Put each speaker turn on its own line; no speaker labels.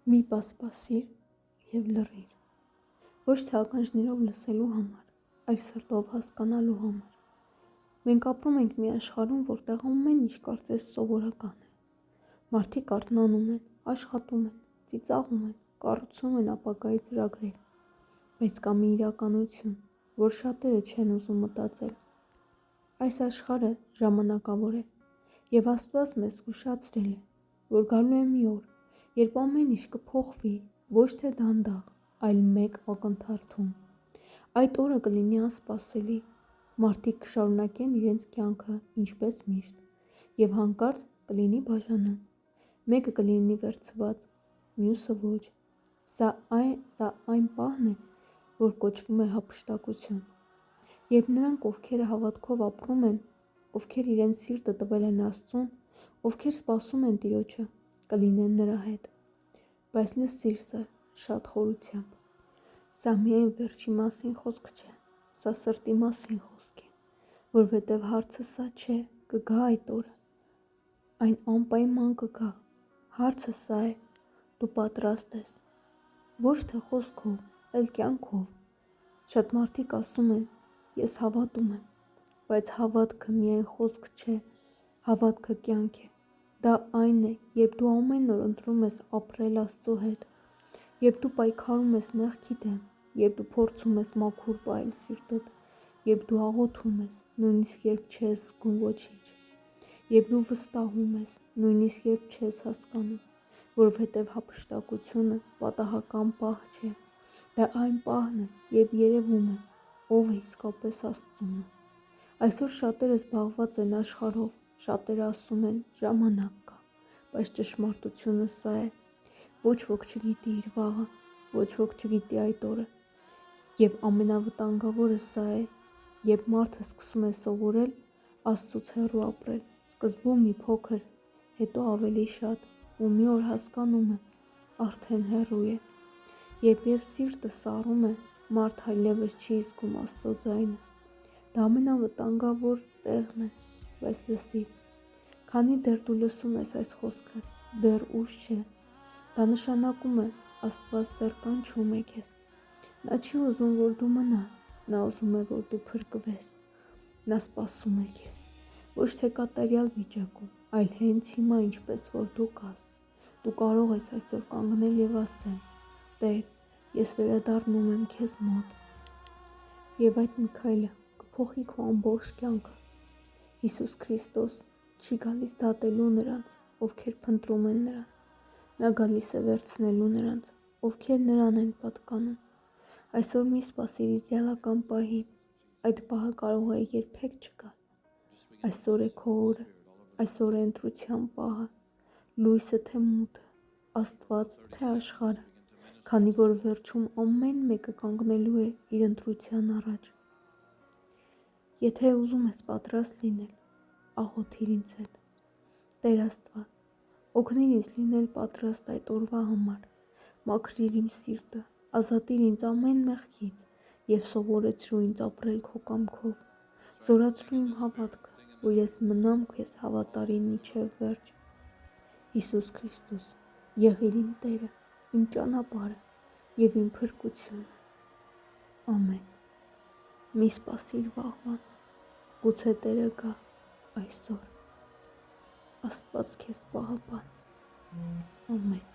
Մի պահ սպասիր և լռիր, ոչ թե ականջներով լսելու համար, այլ սրտով հասկանալու համար։ Մենք ապրում ենք մի աշխարհում, որտեղ ամեն ինչ կարծես սովորական է։ Մարդիկ արթնանում են, աշխատում են, ծիծաղում են, կառուցում են ապագայի ծրագրեր, բայց կա մի իրականություն, որ շատերը չեն ուզում մտածել։ Այս աշխարհը ժամանակավոր է, և Աստված մեզ զգուշացրել է, որ գալու է մի օր, երբ ամեն ինչ կփոխվի ոչ թե դանդաղ, այլ մեկ ակնթարթում։ Այդ օրը կլինի անսպասելի, մարդիկ կշարունակեն իրենց կյանքը ինչպես միշտ, և հանկարծ կլինի բաժանում, մեկը կլինի վերցված, մյուսը ոչ։ Սա այն պահն է, որ կոչվում է հափշտակություն, երբ նրանք, ովքեր հավատքով ապրում են, ովքեր իրենց սիրտը տվել են Աստծուն, ովքեր սպասում են Տիրոջը, կլինեն նրա հետ։ Բայց լսիր սա շատ խորությամբ։ Սա միայն վերջի մասին խոսք չէ, սա սրտի մասին խոսք է, որովհետև հարցը սա չէ, կգա այդ օրը, այն անպայման կգա։ Հարցը սա է. դու պատրաստ ես։ Ոչ թե խոսքով, այլ կյանքով։ Շատ մարդիկ ասում են. ես հավատում եմ, բայց հավատքը միայն խոսք չէ, հավատքը կյանք է։ Դա այն է, երբ դու ամեն օր ընտրում ես ապրել Աստծո հետ, երբ դու պայքարում ես մեղքի դեմ, երբ դու փորձում ես մաքուր պահել սիրտդ, երբ դու աղոթում ես, նույնիսկ երբ չես զգում ոչինչ, երբ դու վստահում ես, նույնիսկ երբ չես հասկանում, որովհետև հափշտակությունը պատահական պահ չէ, դա այն պահն է, երբ երևում է, ով է իսկապես Աստծունը։ Այսօր շատերը զբաղված են աշխարհով, շատերը ասում են ժամանակ կա, բայց ճշմարտությունը սա է. ոչ ոք չգիտի իր վաղը, ոչ ոք չգիտի այդ օրը, և ամենավտանգավորը սա է, երբ մարդը սկսում է սովորել Աստծուց հեռու ապրել, սկզբում մի փոքր, հետո ավելի շատ, ու մի օր հասկանում է, արդեն հեռու է, երբ սիրտը սառում է, մարդը այլևս չի զգում Աստծո ձայնը։ Դա ամենավտանգավոր տեղն է, բայց լսիր, քանի դեռ դու լսում ես այս խոսքը, դեռ ուշ չէ։ Դա նշանակում է Աստված դեռ կանչում է քեզ։ Նա չի ուզում, որ դու մնաս, նա ուզում է, որ դու փրկվես։ Նա սպասում է քեզ, ոչ թե կատարյալ վիճակում, այլ հենց հիմա, ինչպես որ դու կաս։ Դու կարող ես այսօր կանգնել և ասել. Տեր, ես վերադառնում եմ քեզ մոտ։ Եվ այդ մի քայլը կփոխի քո ամբողջ կյանքը։ Հիսուս Քրիստոս չի գալիս դատելու նրանց, ովքեր փնտրում են նրան։ Նա գալիս է վերցնելու նրանց, ովքեր նրան են պատկանում։ Այսօր մի սպասիր իդեալական պահին, այդ պահը կարող է երբեք չգալ։ Այսօր է քո օրը, այսօր է ընտրության պահը, լույսը թե մութը, Աստված թե աշխարհը, քանի որ վերջում ամեն մեկը կանգնելու է իր ընտրության առաջ։ Եթե ուզում ես պատրաստ լինել, աղոթիր ինձ հետ. Տեր Աստված, օգնիր ինձ լինել պատրաստ այդ օրվա համար, մաքրիր իմ սիրտը, ազատիր ինձ ամեն մեղքից և սովորեցրու ինձ ապրել քո կամքով, զորացրու իմ հավատքը, որ ես մնամ քեզ հավատարիմ մինչև վերջ։ Հիսուս Քրիստոս, եղիր իմ Տերը, իմ ճանապարհը և իմ փրկությունը։ Ամեն։ Մի սպասիր վաղվան, գուցե Տերը գա այսօր։ Աստված քեզ պահապան։ Ամեն։